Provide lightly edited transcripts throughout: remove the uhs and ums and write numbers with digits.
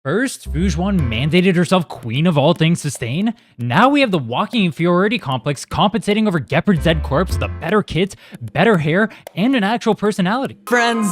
First, Fujuan mandated herself queen of all things sustain. Now we have the walking inferiority complex compensating over Gepard's dead corpse with a better kit, better hair, and an actual personality. Friend.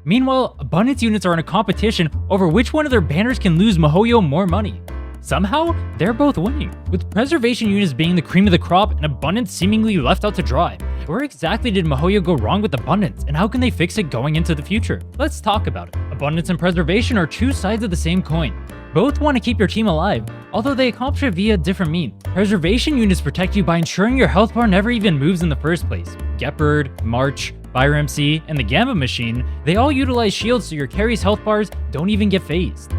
Meanwhile, Abundance units are in a competition over which one of their banners can lose Mihoyo more money. Somehow, they're both winning, with Preservation units being the cream of the crop and Abundance seemingly left out to dry. Where exactly did Mihoyo go wrong with Abundance, and how can they fix it going into the future? Let's talk about it. Abundance and Preservation are two sides of the same coin. Both want to keep your team alive, although they accomplish it via different means. Preservation units protect you by ensuring your health bar never even moves in the first place. Gepard, March, Fire MC, and the Gamma Machine, they all utilize shields so your carry's health bars don't even get phased.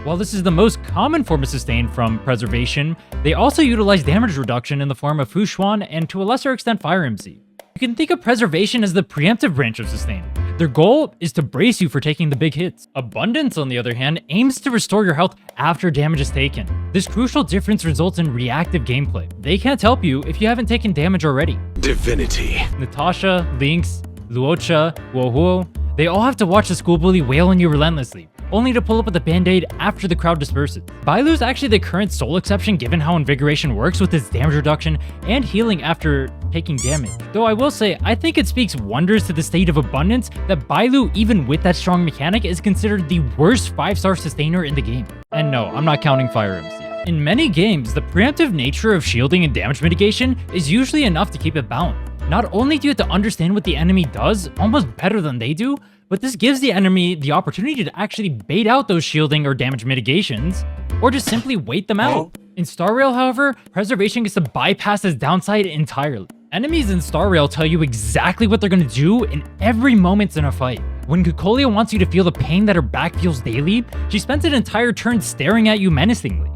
While this is the most common form of sustain from Preservation, they also utilize damage reduction in the form of Fujuan and to a lesser extent Fire MC. You can think of Preservation as the preemptive branch of sustain. Their goal is to brace you for taking the big hits. Abundance, on the other hand, aims to restore your health after damage is taken. This crucial difference results in reactive gameplay. They can't help you if you haven't taken damage already. Divinity. Natasha, Lynx, Luocha, Wohuo, they all have to watch the school bully wail on you relentlessly, only to pull up with a band-aid after the crowd disperses. Bailu is actually the current sole exception given how Invigoration works with its damage reduction and healing after taking damage. Though I will say, I think it speaks wonders to the state of Abundance that Bailu, even with that strong mechanic, is considered the worst 5-star sustainer in the game. And no, I'm not counting Fire MC. In many games, the preemptive nature of shielding and damage mitigation is usually enough to keep it balanced. Not only do you have to understand what the enemy does almost better than they do, but this gives the enemy the opportunity to actually bait out those shielding or damage mitigations, or just simply wait them out. In Star Rail, however, Preservation gets to bypass this downside entirely. Enemies in Star Rail tell you exactly what they're going to do in every moment in a fight. When Kukolia wants you to feel the pain that her back feels daily, she spends an entire turn staring at you menacingly.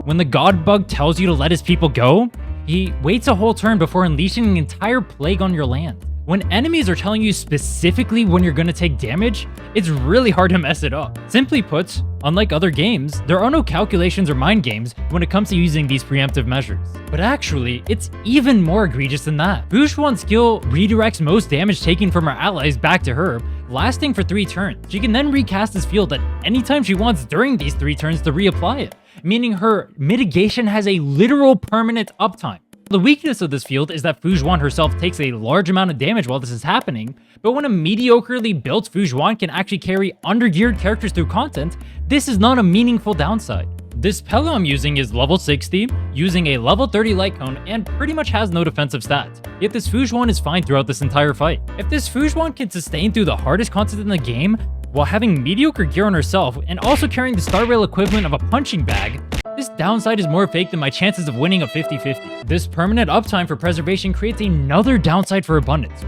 When the God Bug tells you to let his people go, he waits a whole turn before unleashing an entire plague on your land. When enemies are telling you specifically when you're going to take damage, it's really hard to mess it up. Simply put, unlike other games, there are no calculations or mind games when it comes to using these preemptive measures. But actually, it's even more egregious than that. Fujuan's skill redirects most damage taken from her allies back to her, lasting for 3 turns. She can then recast this field at any time she wants during these 3 turns to reapply it, meaning her mitigation has a literal permanent uptime. The weakness of this field is that Fujuan herself takes a large amount of damage while this is happening, but when a mediocrely built Fujuan can actually carry undergeared characters through content, this is not a meaningful downside. This Pelo I'm using is level 60, using a level 30 light cone, and pretty much has no defensive stats. Yet this Fujuan is fine throughout this entire fight. If this Fujuan can sustain through the hardest content in the game, while having mediocre gear on herself and also carrying the Star Rail equivalent of a punching bag, this downside is more fake than my chances of winning a 50-50. This permanent uptime for Preservation creates another downside for Abundance.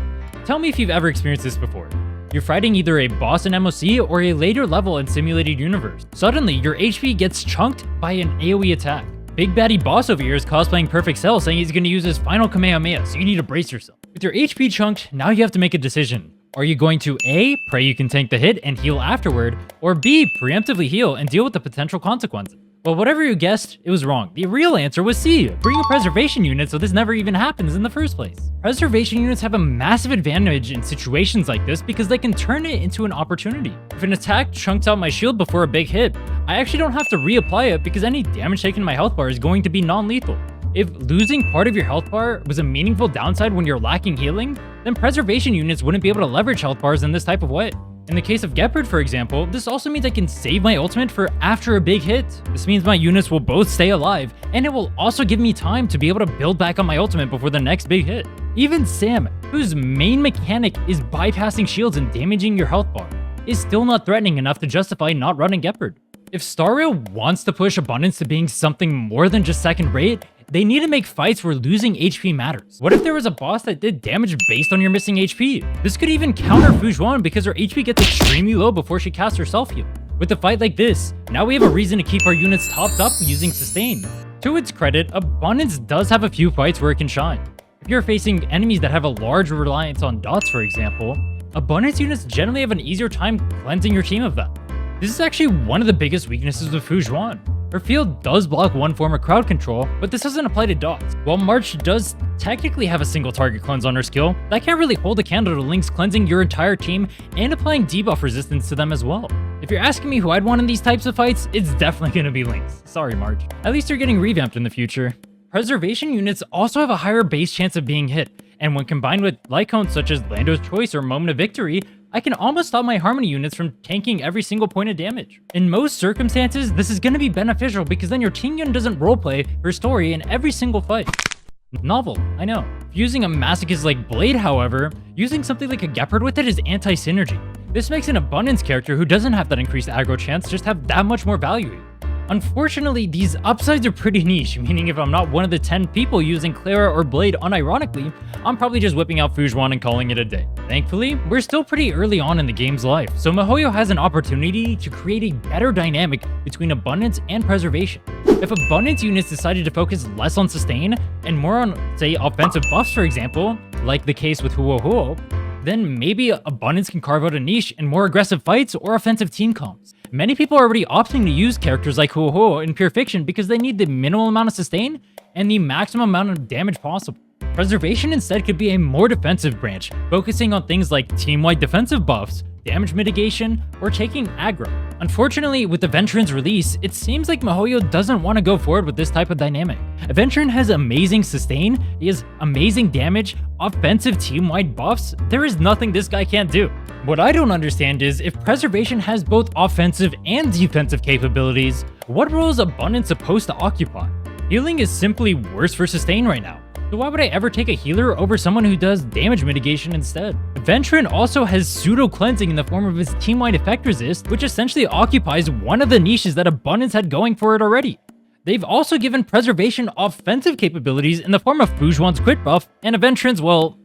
Tell me if you've ever experienced this before. You're fighting either a boss in MOC or a later level in Simulated Universe. Suddenly, your HP gets chunked by an AoE attack. Big baddie boss over here is cosplaying Perfect Cell, saying he's going to use his final Kamehameha, so you need to brace yourself. With your HP chunked, now you have to make a decision. Are you going to A, pray you can tank the hit and heal afterward, or B, preemptively heal and deal with the potential consequences? Well, whatever you guessed, it was wrong. The real answer was C, bring a Preservation unit so this never even happens in the first place. Preservation units have a massive advantage in situations like this because they can turn it into an opportunity. If an attack chunks out my shield before a big hit, I actually don't have to reapply it because any damage taken in my health bar is going to be non-lethal. If losing part of your health bar was a meaningful downside when you're lacking healing, then Preservation units wouldn't be able to leverage health bars in this type of way. In the case of Gepard, for example, this also means I can save my ultimate for after a big hit. This means my units will both stay alive, and it will also give me time to be able to build back on my ultimate before the next big hit. Even Sam, whose main mechanic is bypassing shields and damaging your health bar, is still not threatening enough to justify not running Gepard. If Star Rail wants to push Abundance to being something more than just second rate, they need to make fights where losing HP matters. What if there was a boss that did damage based on your missing HP? This could even counter Fujuan because her HP gets extremely low before she casts her self-heal. With a fight like this, now we have a reason to keep our units topped up using sustain. To its credit, Abundance does have a few fights where it can shine. If you're facing enemies that have a large reliance on dots, for example, Abundance units generally have an easier time cleansing your team of them. This is actually one of the biggest weaknesses of Fujuan. Her field does block one form of crowd control, but this doesn't apply to dots. While March does technically have a single target cleanse on her skill, that can't really hold a candle to Link's cleansing your entire team and applying debuff resistance to them as well. If you're asking me who I'd want in these types of fights, it's definitely gonna be Link's. Sorry, March. At least they're getting revamped in the future. Preservation units also have a higher base chance of being hit, and when combined with Lycones such as Lando's Choice or Moment of Victory, I can almost stop my Harmony units from tanking every single point of damage. In most circumstances, this is going to be beneficial because then your team unit doesn't roleplay her story in every single fight. Novel, I know. If using a masochist like Blade, however, using something like a Gepard with it is anti-synergy. This makes an Abundance character who doesn't have that increased aggro chance just have that much more value. Unfortunately, these upsides are pretty niche, meaning if I'm not one of the 10 people using Clara or Blade unironically, I'm probably just whipping out Fujuan and calling it a day. Thankfully, we're still pretty early on in the game's life, so miHoYo has an opportunity to create a better dynamic between Abundance and Preservation. If Abundance units decided to focus less on sustain and more on, say, offensive buffs for example, like the case with Huohuo, then maybe Abundance can carve out a niche in more aggressive fights or offensive team comps. Many people are already opting to use characters like Huohuo in Pure Fiction because they need the minimal amount of sustain and the maximum amount of damage possible. Preservation instead could be a more defensive branch, focusing on things like team-wide defensive buffs, damage mitigation, or taking aggro. Unfortunately, with the Venturin's release, it seems like miHoYo doesn't want to go forward with this type of dynamic. Venturin has amazing sustain, he has amazing damage, offensive team-wide buffs, there is nothing this guy can't do. What I don't understand is, if Preservation has both offensive and defensive capabilities, what role is Abundance supposed to occupy? Healing is simply worse for sustain right now, so why would I ever take a healer over someone who does damage mitigation instead? Venturin also has pseudo-cleansing in the form of his team-wide effect resist, which essentially occupies one of the niches that Abundance had going for it already. They've also given Preservation offensive capabilities in the form of Fujuan's crit buff and Venturin's, well,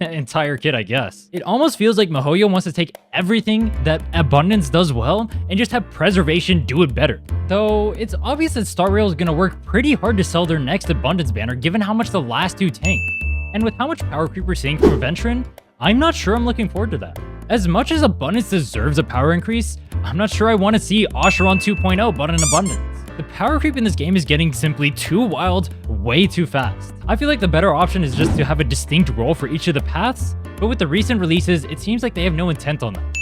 entire kit, I guess. It almost feels like miHoYo wants to take everything that Abundance does well and just have Preservation do it better. Though it's obvious that Star Rail is going to work pretty hard to sell their next Abundance banner given how much the last two tank. And with how much power creep we're seeing from Venturin, I'm not sure I'm looking forward to that. As much as Abundance deserves a power increase, I'm not sure I want to see Acheron 2.0 but in Abundance. The power creep in this game is getting simply too wild, way too fast. I feel like the better option is just to have a distinct role for each of the paths, but with the recent releases, it seems like they have no intent on that.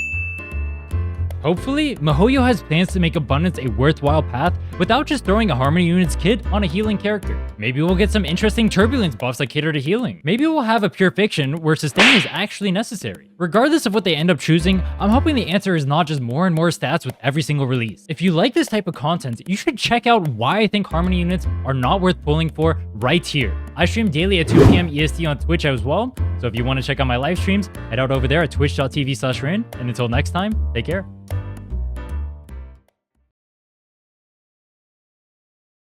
Hopefully, miHoYo has plans to make Abundance a worthwhile path without just throwing a Harmony Units kit on a healing character. Maybe we'll get some interesting Turbulence buffs that cater to healing. Maybe we'll have a Pure Fiction where sustain is actually necessary. Regardless of what they end up choosing, I'm hoping the answer is not just more and more stats with every single release. If you like this type of content, you should check out why I think Harmony Units are not worth pulling for right here. I stream daily at 2 PM EST on Twitch as well, so if you want to check out my live streams, head out over there at twitch.tv/Rhinne, and until next time, take care.